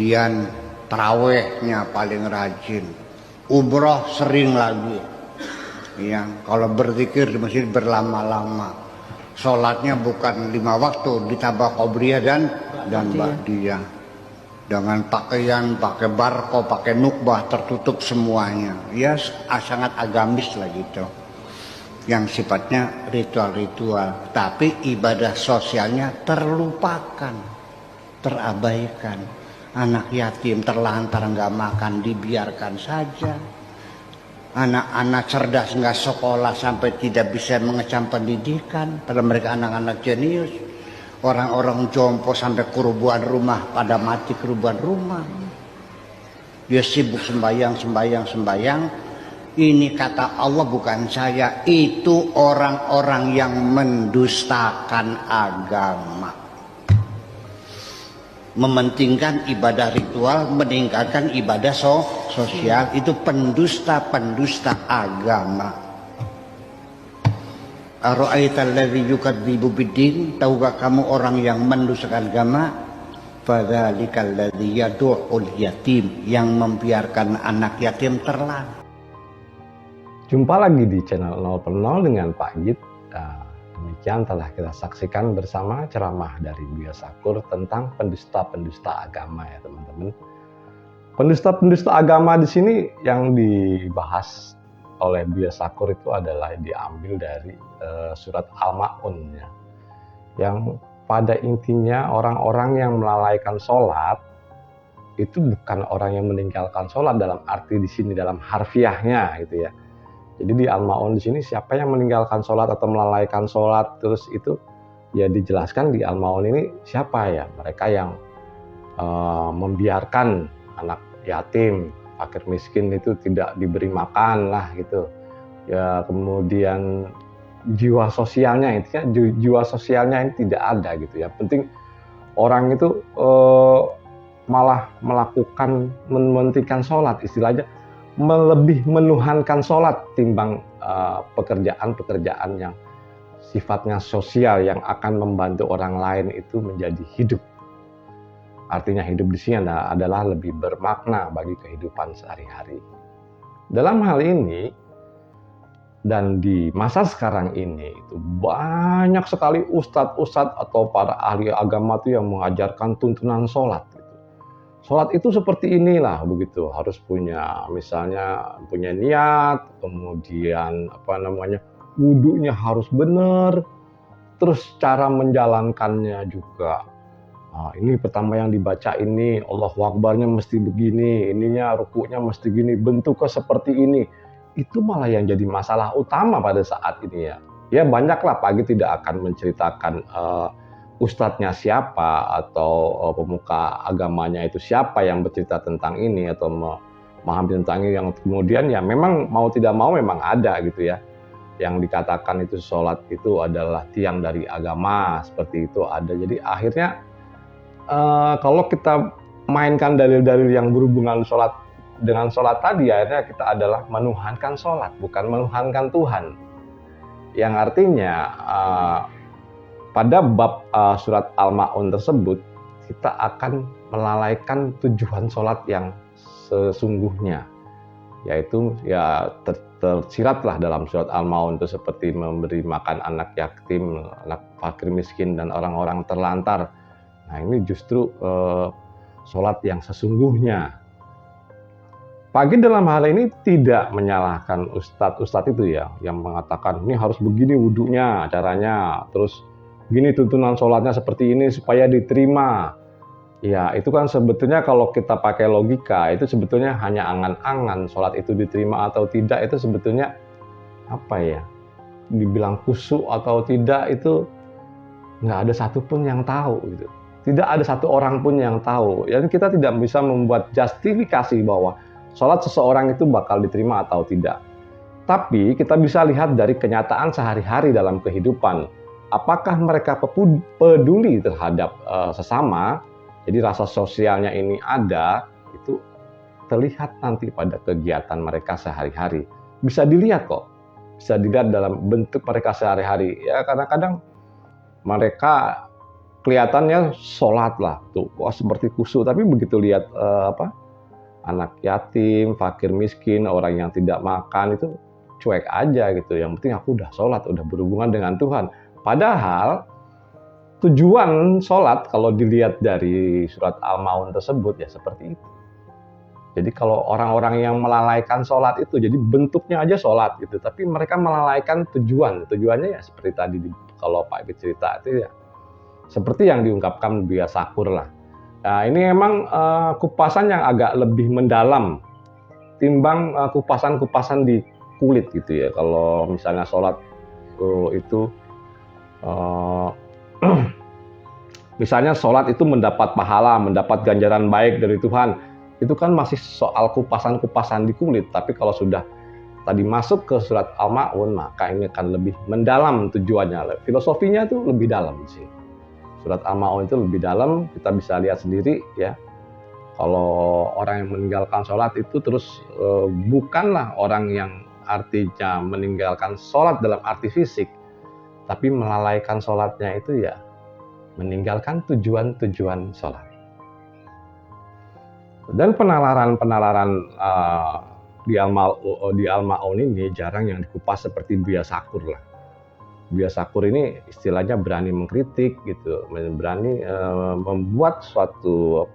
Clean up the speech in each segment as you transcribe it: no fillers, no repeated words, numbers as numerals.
kemudian tarawehnya paling rajin, umroh sering lagi. Ya, kalau berzikir di masjid berlama-lama, sholatnya bukan 5 waktu, ditambah qobliyah dan ba'diyah. Dengan pakaian, pakai barko, pakai nukbah, tertutup semuanya. Ya sangat agamis lah gitu. Yang sifatnya ritual-ritual, tapi ibadah sosialnya terlupakan, terabaikan. Anak yatim terlantar nggak makan, dibiarkan saja. Anak-anak cerdas nggak sekolah sampai tidak bisa mengecam pendidikan, padahal mereka anak-anak jenius. Orang-orang jompo sampai kerubuhan rumah, pada mati kerubuhan rumah. Dia sibuk sembayang. Ini kata Allah, bukan saya. Itu orang-orang yang mendustakan agama, mementingkan ibadah ritual, meninggalkan ibadah sosial. Itu pendusta agama. Ara'aital ladzi yukadzibu biddin, tahukah kamu orang yang mendustakan agama? Fadzalikal ladzi yad'ul yatim, yang membiarkan anak yatim terlantar. Jumpa lagi di channel 0 dengan Pak Git. Demikian telah kita saksikan bersama ceramah dari Buya Sakur tentang pendusta-pendusta agama ya teman-teman. Pendusta-pendusta agama di sini yang dibahas oleh Buya Sakur itu adalah diambil dari surat Al-Ma'un ya. Yang pada intinya orang-orang yang melalaikan sholat itu bukan orang yang meninggalkan sholat dalam arti di sini dalam harfiahnya gitu ya. Jadi di Al-Ma'un di sini siapa yang meninggalkan sholat atau melalaikan sholat terus itu ya dijelaskan di Al-Ma'un ini siapa ya, mereka yang membiarkan anak yatim, fakir miskin itu tidak diberi makan lah gitu ya, kemudian jiwa sosialnya ini tidak ada gitu ya. Penting orang itu malah melakukan mementingkan sholat, istilahnya lebih menuhankan sholat timbang pekerjaan-pekerjaan yang sifatnya sosial yang akan membantu orang lain itu menjadi hidup. Artinya hidup di sini adalah lebih bermakna bagi kehidupan sehari-hari. Dalam hal ini dan di masa sekarang ini itu banyak sekali ustadz-ustadz atau para ahli agama itu yang mengajarkan tuntunan sholat. Sholat itu seperti inilah begitu, harus punya misalnya punya niat, kemudian wudunya harus benar, terus cara menjalankannya juga. Nah, ini pertama yang dibaca ini Allahu Akbarnya mesti begini, ininya rukuknya mesti gini, bentuknya seperti ini. Itu malah yang jadi masalah utama pada saat ini ya. Ya banyaklah Pak Git tidak akan menceritakan ustadznya siapa atau pemuka agamanya itu siapa yang bercerita tentang ini atau memahami tentang ini, yang kemudian ya memang mau tidak mau memang ada gitu ya yang dikatakan itu sholat itu adalah tiang dari agama, seperti itu ada. Jadi akhirnya kalau kita mainkan dalil-dalil yang berhubungan sholat dengan sholat tadi, akhirnya kita adalah menuhankan sholat, bukan menuhankan Tuhan, yang artinya pada bab surat Al-Ma'un tersebut kita akan melalaikan tujuan sholat yang sesungguhnya, yaitu ya tersiratlah dalam surat Al-Ma'un itu seperti memberi makan anak yatim, anak fakir miskin dan orang-orang terlantar. Nah ini justru sholat yang sesungguhnya. Pak Git dalam hal ini tidak menyalahkan ustadz-ustadz itu ya yang mengatakan ini harus begini wudunya caranya, terus gini tuntunan sholatnya seperti ini supaya diterima. Ya itu kan sebetulnya kalau kita pakai logika itu sebetulnya hanya angan-angan sholat itu diterima atau tidak, itu sebetulnya apa ya, dibilang khusyuk atau tidak itu nggak ada satupun yang tahu gitu. Tidak ada satu orang pun yang tahu. Jadi kita tidak bisa membuat justifikasi bahwa sholat seseorang itu bakal diterima atau tidak. Tapi kita bisa lihat dari kenyataan sehari-hari dalam kehidupan. Apakah mereka peduli terhadap sesama, jadi rasa sosialnya ini ada, itu terlihat nanti pada kegiatan mereka sehari-hari. Bisa dilihat kok, bisa dilihat dalam bentuk mereka sehari-hari. Ya kadang-kadang mereka kelihatannya sholat lah tuh, wah seperti khusyuk, tapi begitu lihat anak yatim, fakir miskin, orang yang tidak makan itu cuek aja gitu. Yang penting aku udah sholat, udah berhubungan dengan Tuhan. Padahal tujuan sholat kalau dilihat dari surat Al-Maun tersebut ya seperti itu. Jadi kalau orang-orang yang melalaikan sholat itu, jadi bentuknya aja sholat gitu, tapi mereka melalaikan tujuannya ya seperti tadi kalau Pak Ibu cerita itu ya seperti yang diungkapkan Buya Sakur lah. Nah ini memang kupasan yang agak lebih mendalam timbang kupasan-kupasan di kulit gitu ya. Kalau misalnya sholat itu misalnya sholat itu mendapat pahala, mendapat ganjaran baik dari Tuhan, itu kan masih soal kupasan-kupasan di kulit. Tapi kalau sudah tadi masuk ke surat Al-Maun, maka ini akan lebih mendalam tujuannya. Filosofinya itu lebih dalam sih. Surat Al-Maun itu lebih dalam, kita bisa lihat sendiri ya. Kalau orang yang meninggalkan sholat itu terus bukanlah orang yang artinya meninggalkan sholat dalam arti fisik, tapi melalaikan sholatnya itu ya meninggalkan tujuan-tujuan sholat. Dan penalaran di Al-Maun ini jarang yang dikupas seperti Buya Sakur lah. Buya Sakur ini istilahnya berani mengkritik gitu, berani membuat suatu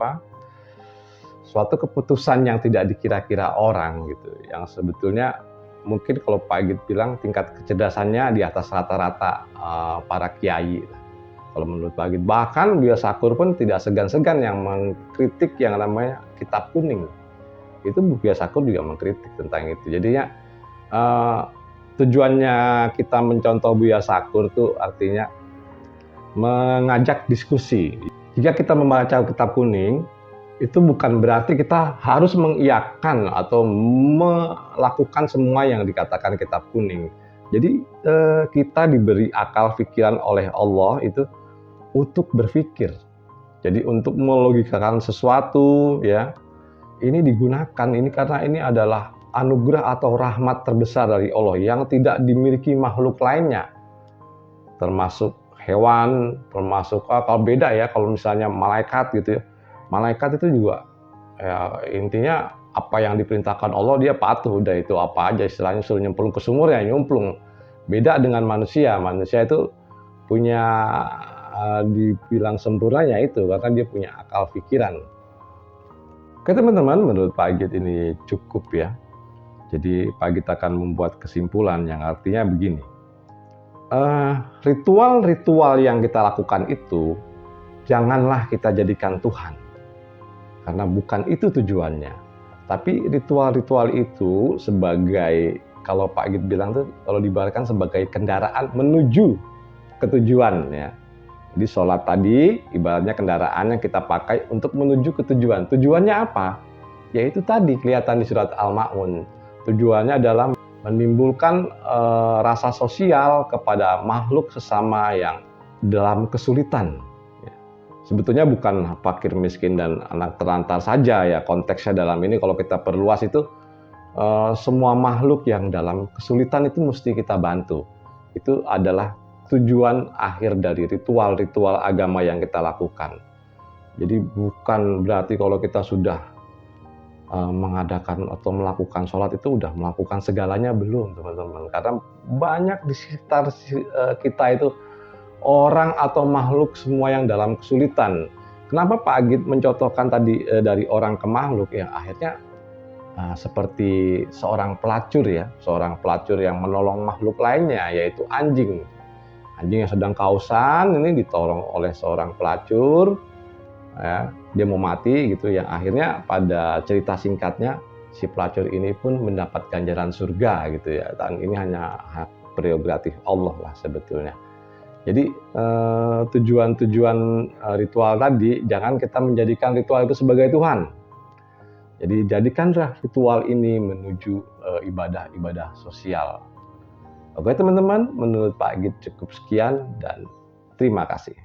keputusan yang tidak dikira-kira orang gitu, yang sebetulnya mungkin kalau Pak Agit bilang tingkat kecerdasannya di atas rata-rata para kiai. Kalau menurut Pak Agit, bahkan Buya Sakur pun tidak segan-segan yang mengkritik yang namanya kitab kuning. Itu Buya Sakur juga mengkritik tentang itu. Jadinya tujuannya kita mencontoh Buya Sakur itu artinya mengajak diskusi. Jika kita membaca kitab kuning, itu bukan berarti kita harus mengiyakan atau melakukan semua yang dikatakan kitab kuning. Jadi kita diberi akal pikiran oleh Allah itu untuk berpikir. Jadi untuk melogikakan sesuatu ya, ini digunakan ini karena ini adalah anugerah atau rahmat terbesar dari Allah yang tidak dimiliki makhluk lainnya, termasuk hewan, termasuk kalau beda ya kalau misalnya malaikat gitu ya. Malaikat itu juga ya, intinya apa yang diperintahkan Allah dia patuh, udah itu apa aja istilahnya suruh nyemplung ke sumur ya nyemplung. Beda dengan manusia itu punya dibilang sempurnanya itu karena dia punya akal pikiran. Oke teman-teman, menurut Pak Agit ini cukup ya. Jadi Pak Agit akan membuat kesimpulan yang artinya begini. Ritual-ritual yang kita lakukan itu janganlah kita jadikan Tuhan. Karena bukan itu tujuannya. Tapi ritual-ritual itu sebagai, kalau Pak Agit bilang tuh, kalau diibaratkan sebagai kendaraan menuju ke tujuan ya. Jadi sholat tadi ibaratnya kendaraan yang kita pakai untuk menuju ke tujuan. Tujuannya apa? Yaitu tadi kelihatan di surat Al-Maun. Tujuannya adalah menimbulkan rasa sosial kepada makhluk sesama yang dalam kesulitan. Sebetulnya bukan fakir miskin dan anak terlantar saja ya konteksnya dalam ini. Kalau kita perluas itu semua makhluk yang dalam kesulitan itu mesti kita bantu. Itu adalah tujuan akhir dari ritual-ritual agama yang kita lakukan. Jadi bukan berarti kalau kita sudah mengadakan atau melakukan sholat itu udah melakukan segalanya, belum teman-teman. Karena banyak di sekitar kita itu orang atau makhluk semua yang dalam kesulitan. Kenapa Pak Agit mencontohkan tadi dari orang ke makhluk ya, akhirnya seperti seorang pelacur ya, seorang pelacur yang menolong makhluk lainnya yaitu anjing. Anjing yang sedang kausan ini ditolong oleh seorang pelacur ya, dia mau mati gitu, yang akhirnya pada cerita singkatnya si pelacur ini pun mendapat ganjaran surga gitu ya. Dan ini hanya hak prerogatif Allah lah sebetulnya. Jadi tujuan-tujuan ritual tadi jangan kita menjadikan ritual itu sebagai Tuhan. Jadi jadikanlah ritual ini menuju ibadah-ibadah sosial. Oke teman-teman, menurut Pak Agit cukup sekian dan terima kasih.